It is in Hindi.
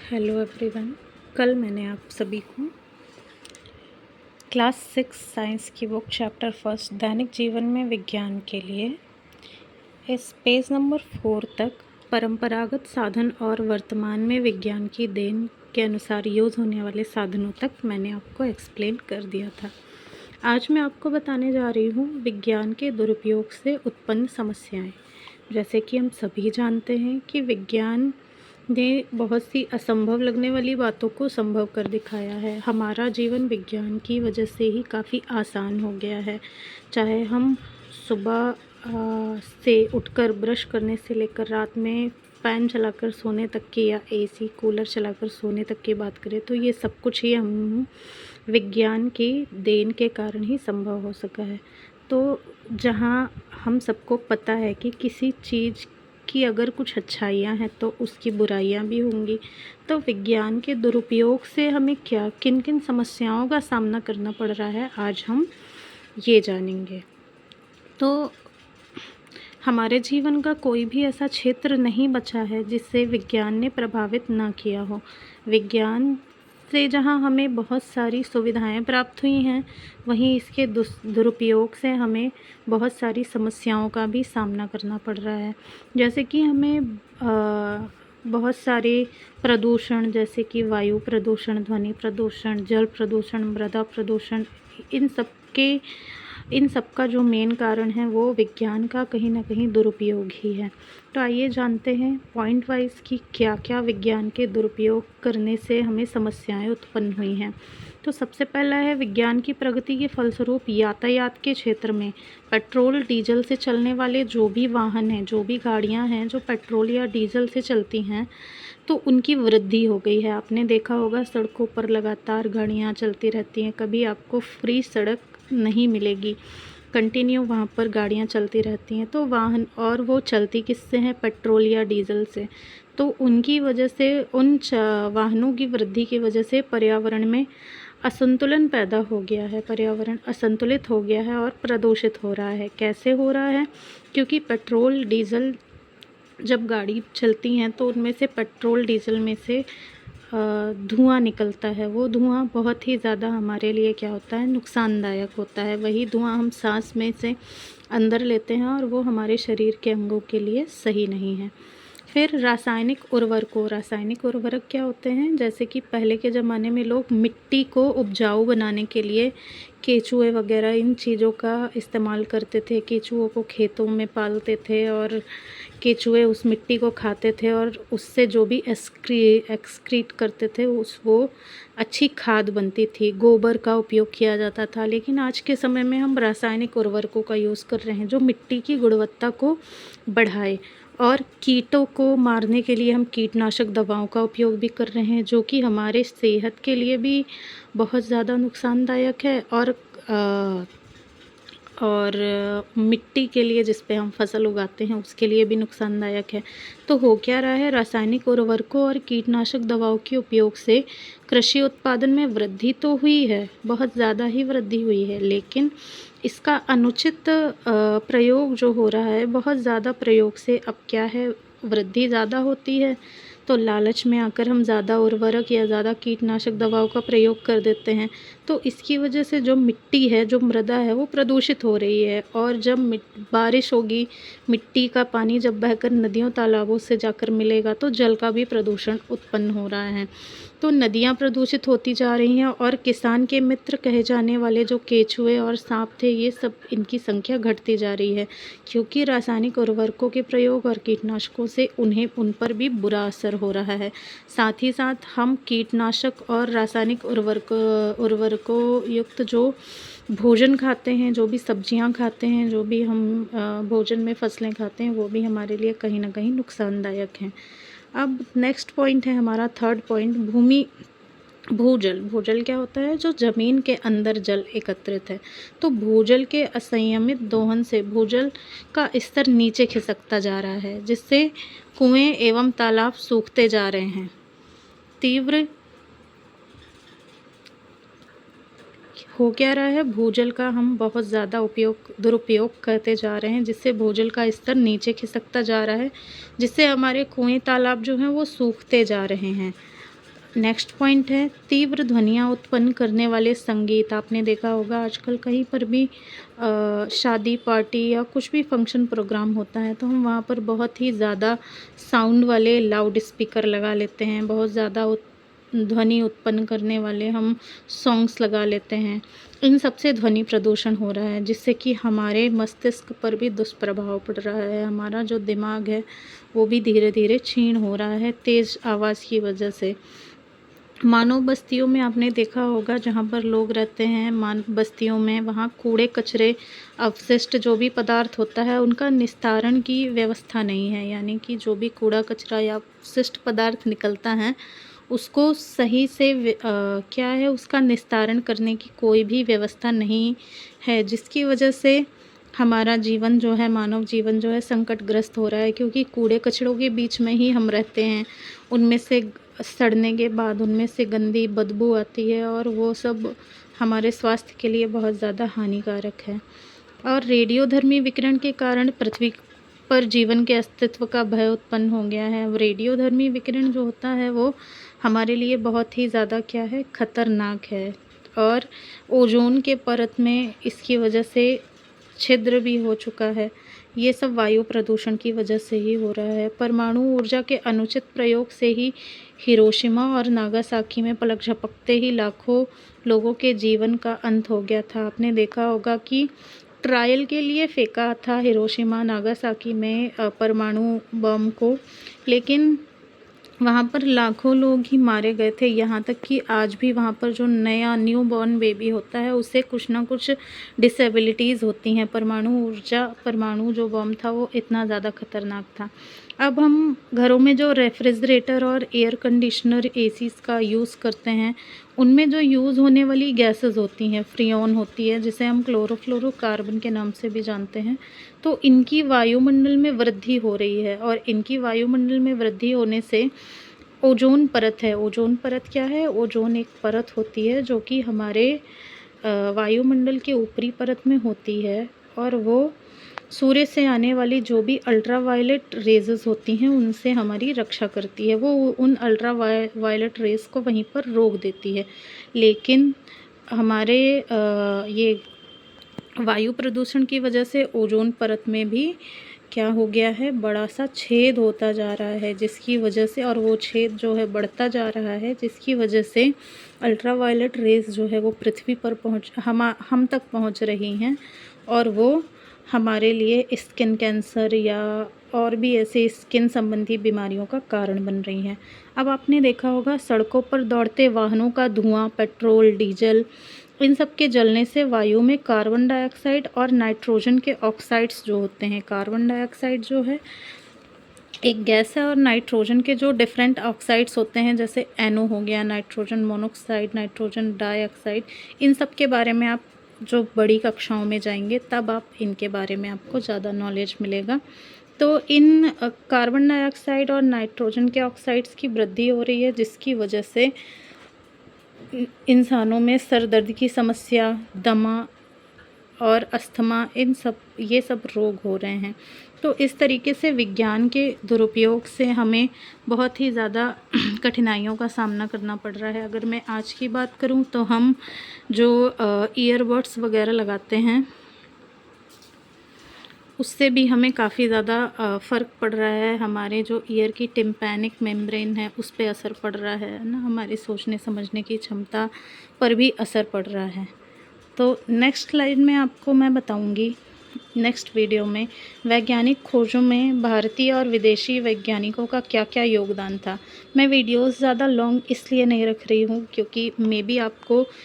Hello everyone. कल मैंने आप सभी को क्लास 6 साइंस की बुक चैप्टर फर्स्ट दैनिक जीवन में विज्ञान के लिए इस पेज नंबर 4 तक परंपरागत साधन और वर्तमान में विज्ञान की देन के अनुसार यूज़ होने वाले साधनों तक मैंने आपको एक्सप्लेन कर दिया था। आज मैं आपको बताने जा रही हूँ विज्ञान के दुरुपयोग से उत्पन्न समस्याएं। जैसे कि हम सभी जानते हैं कि विज्ञान ने बहुत सी असंभव लगने वाली बातों को संभव कर दिखाया है। हमारा जीवन विज्ञान की वजह से ही काफ़ी आसान हो गया है। चाहे हम सुबह से उठकर ब्रश करने से लेकर रात में फ़ैन चलाकर सोने तक की या एसी कूलर चलाकर सोने तक की बात करें तो ये सब कुछ ही हम विज्ञान की देन के कारण ही संभव हो सका है। तो जहाँ हम सबको पता है कि किसी चीज़ कि अगर कुछ अच्छाइयाँ हैं तो उसकी बुराइयाँ भी होंगी, तो विज्ञान के दुरुपयोग से हमें किन किन समस्याओं का सामना करना पड़ रहा है, आज हम ये जानेंगे। तो हमारे जीवन का कोई भी ऐसा क्षेत्र नहीं बचा है जिससे विज्ञान ने प्रभावित ना किया हो। विज्ञान से जहाँ हमें बहुत सारी सुविधाएं प्राप्त हुई हैं, वहीं इसके दुरुपयोग से हमें बहुत सारी समस्याओं का भी सामना करना पड़ रहा है। जैसे कि हमें बहुत सारे प्रदूषण, जैसे कि वायु प्रदूषण, ध्वनि प्रदूषण, जल प्रदूषण, मृदा प्रदूषण, इन सब का जो मेन कारण है वो विज्ञान का कहीं ना कहीं दुरुपयोग ही है। तो आइए जानते हैं पॉइंट वाइज कि क्या क्या विज्ञान के दुरुपयोग करने से हमें समस्याएं उत्पन्न हुई हैं। तो सबसे पहला है विज्ञान की प्रगति के फलस्वरूप यातायात के क्षेत्र में पेट्रोल डीजल से चलने वाले जो भी वाहन हैं, जो भी गाड़ियां हैं जो पेट्रोल या डीजल से चलती हैं, तो उनकी वृद्धि हो गई है। आपने देखा होगा सड़कों पर लगातार गाड़ियां चलती रहती हैं, कभी आपको फ्री सड़क नहीं मिलेगी, कंटिन्यू वहाँ पर गाड़ियाँ चलती रहती हैं। तो वाहन, और वो चलती किससे हैं? पेट्रोल या डीजल से। तो उनकी वजह से, वाहनों की वृद्धि की वजह से पर्यावरण में असंतुलन पैदा हो गया है, पर्यावरण असंतुलित हो गया है और प्रदूषित हो रहा है। कैसे हो रहा है? क्योंकि पेट्रोल डीजल जब गाड़ी चलती हैं तो उनमें से पेट्रोल डीजल में से धुआं निकलता है। वो धुआं बहुत ही ज़्यादा हमारे लिए क्या होता है? नुकसानदायक होता है। वही धुआं हम सांस में से अंदर लेते हैं और वो हमारे शरीर के अंगों के लिए सही नहीं है। फिर रासायनिक उर्वरक क्या होते हैं? जैसे कि पहले के ज़माने में लोग मिट्टी को उपजाऊ बनाने के लिए केचुए वगैरह इन चीज़ों का इस्तेमाल करते थे। केचुओं को खेतों में पालते थे और केचुए उस मिट्टी को खाते थे और उससे जो भी एक्सक्रीट करते थे वो अच्छी खाद बनती थी। गोबर का उपयोग किया जाता था। लेकिन आज के समय में हम रासायनिक उर्वरकों का यूज़ कर रहे हैं जो मिट्टी की गुणवत्ता को बढ़ाए, और कीटों को मारने के लिए हम कीटनाशक दवाओं का उपयोग भी कर रहे हैं, जो कि हमारे सेहत के लिए भी बहुत ज़्यादा नुकसानदायक है और मिट्टी के लिए, जिस पे हम फसल उगाते हैं, उसके लिए भी नुकसानदायक है। तो हो क्या रहा है? रासायनिक उर्वरकों और कीटनाशक दवाओं के उपयोग से कृषि उत्पादन में वृद्धि तो हुई है, बहुत ज़्यादा ही वृद्धि हुई है, लेकिन इसका अनुचित प्रयोग जो हो रहा है, बहुत ज़्यादा प्रयोग से अब क्या है, वृद्धि ज़्यादा होती है तो लालच में आकर हम ज़्यादा उर्वरक या ज़्यादा कीटनाशक दवाओं का प्रयोग कर देते हैं। तो इसकी वजह से जो मिट्टी है, जो मृदा है, वो प्रदूषित हो रही है। और जब बारिश होगी, मिट्टी का पानी जब बहकर नदियों तालाबों से जाकर मिलेगा तो जल का भी प्रदूषण उत्पन्न हो रहा है। तो नदियाँ प्रदूषित होती जा रही हैं और किसान के मित्र कहे जाने वाले जो केचुए और सांप थे, ये सब, इनकी संख्या घटती जा रही है, क्योंकि रासायनिक उर्वरकों के प्रयोग और कीटनाशकों से उन पर भी बुरा असर हो रहा है। साथ ही साथ हम कीटनाशक और रासायनिक उर्वरकों युक्त जो भोजन खाते हैं, जो भी सब्जियां खाते हैं, जो भी हम भोजन में फसलें खाते हैं, वो भी हमारे लिए कहीं ना कहीं नुकसानदायक हैं। अब नेक्स्ट पॉइंट है हमारा थर्ड पॉइंट, भूजल। भूजल क्या होता है? जो ज़मीन के अंदर जल एकत्रित है। तो भूजल के असंयमित दोहन से भूजल का स्तर नीचे खिसकता जा रहा है, जिससे कुएं एवं तालाब सूखते जा रहे हैं। तीव्र हो क्या रहा है? भूजल का हम बहुत ज़्यादा दुरुपयोग करते जा रहे हैं, जिससे भूजल का स्तर नीचे खिसकता जा रहा है, जिससे हमारे कुएं तालाब जो हैं वो सूखते जा रहे हैं। नेक्स्ट पॉइंट है तीव्र ध्वनियाँ उत्पन्न करने वाले संगीत। आपने देखा होगा आजकल कहीं पर भी शादी पार्टी या कुछ भी फंक्शन प्रोग्राम होता है तो हम वहाँ पर बहुत ही ज़्यादा साउंड वाले लाउड स्पीकर लगा लेते हैं, बहुत ज़्यादा ध्वनि उत्पन्न करने वाले हम सॉन्ग्स लगा लेते हैं। इन सब से ध्वनि प्रदूषण हो रहा है जिससे कि हमारे मस्तिष्क पर भी दुष्प्रभाव पड़ रहा है। हमारा जो दिमाग है वो भी धीरे धीरे क्षीण हो रहा है तेज़ आवाज़ की वजह से। मानव बस्तियों में आपने देखा होगा जहाँ पर लोग रहते हैं मानव बस्तियों में, वहाँ कूड़े कचरे अवशिष्ट जो भी पदार्थ होता है उनका निस्तारण की व्यवस्था नहीं है। यानी कि जो भी कूड़ा कचरा या अवशिष्ट पदार्थ निकलता है उसको सही से क्या है उसका निस्तारण करने की कोई भी व्यवस्था नहीं है, जिसकी वजह से हमारा जीवन जो है, मानव जीवन जो है संकटग्रस्त हो रहा है। क्योंकि कूड़े कचड़ों के बीच में ही हम रहते हैं, उनमें से सड़ने के बाद उनमें से गंदी बदबू आती है और वो सब हमारे स्वास्थ्य के लिए बहुत ज़्यादा हानिकारक है। और रेडियोधर्मी विकिरण के कारण पृथ्वी पर जीवन के अस्तित्व का भय उत्पन्न हो गया है। रेडियोधर्मी विकिरण जो होता है वो हमारे लिए बहुत ही ज़्यादा क्या है खतरनाक है। और ओजोन के परत में इसकी वजह से छिद्र भी हो चुका है। ये सब वायु प्रदूषण की वजह से ही हो रहा है। परमाणु ऊर्जा के अनुचित प्रयोग से ही हिरोशिमा और नागासाकी में पलक झपकते ही लाखों लोगों के जीवन का अंत हो गया था। आपने देखा होगा कि ट्रायल के लिए फेंका था हिरोशिमा नागासाकी में परमाणु बम को, लेकिन वहाँ पर लाखों लोग ही मारे गए थे। यहाँ तक कि आज भी वहाँ पर जो नया न्यू बॉर्न बेबी होता है उससे कुछ ना कुछ डिसेबिलिटीज़ होती हैं। परमाणु जो बम था वो इतना ज़्यादा खतरनाक था। अब हम घरों में जो रेफ्रिजरेटर और एयर कंडीशनर एसीज़ का यूज़ करते हैं उनमें जो यूज़ होने वाली गैसेस होती हैं, फ्रियोन होती है जिसे हम क्लोरोफ्लोरोकार्बन के नाम से भी जानते हैं, तो इनकी वायुमंडल में वृद्धि हो रही है। और इनकी वायुमंडल में वृद्धि होने से ओजोन परत है। ओजोन परत क्या है? ओजोन एक परत होती है जो कि हमारे वायुमंडल के ऊपरी परत में होती है और वो सूर्य से आने वाली जो भी अल्ट्रावायलेट रेज़ेस होती हैं उनसे हमारी रक्षा करती है। वो उन अल्ट्रावायलेट रेज़ को वहीं पर रोक देती है। लेकिन हमारे ये वायु प्रदूषण की वजह से ओजोन परत में भी क्या हो गया है, बड़ा सा छेद होता जा रहा है जिसकी वजह से, और वो छेद जो है बढ़ता जा रहा है जिसकी वजह से अल्ट्रावायलेट रेज़ जो है वो पृथ्वी पर हम तक पहुंच रही हैं और वो हमारे लिए स्किन कैंसर या और भी ऐसे स्किन संबंधी बीमारियों का कारण बन रही हैं। अब आपने देखा होगा सड़कों पर दौड़ते वाहनों का धुआं, पेट्रोल, डीजल, इन सब के जलने से वायु में कार्बन डाइऑक्साइड और नाइट्रोजन के ऑक्साइड्स जो होते हैं, कार्बन डाइऑक्साइड जो है एक गैस है और नाइट्रोजन के जो डिफरेंट ऑक्साइड्स होते हैं जैसे NO हो गया, नाइट्रोजन मोनोऑक्साइड, नाइट्रोजन डाइऑक्साइड, इन सब के बारे में आप जो बड़ी कक्षाओं में जाएंगे तब आप इनके बारे में आपको ज़्यादा नॉलेज मिलेगा। तो इन कार्बन डाइऑक्साइड और नाइट्रोजन के ऑक्साइड्स की वृद्धि हो रही है जिसकी वजह से इंसानों में सर दर्द की समस्या, दमा और अस्थमा, ये सब रोग हो रहे हैं। तो इस तरीके से विज्ञान के दुरुपयोग से हमें बहुत ही ज़्यादा कठिनाइयों का सामना करना पड़ रहा है। अगर मैं आज की बात करूं तो हम जो ईयरबड्स वगैरह लगाते हैं उससे भी हमें काफ़ी ज़्यादा फ़र्क पड़ रहा है। हमारे जो ईयर की टिम्पैनिक मेम्ब्रेन है उस पे असर पड़ रहा है ना, हमारी सोचने समझने की क्षमता पर भी असर पड़ रहा है। तो नेक्स्ट स्लाइड में आपको मैं बताऊंगी, नेक्स्ट वीडियो में वैज्ञानिक खोजों में भारतीय और विदेशी वैज्ञानिकों का क्या क्या योगदान था। मैं वीडियोस ज़्यादा लॉन्ग इसलिए नहीं रख रही हूँ क्योंकि मे बी आपको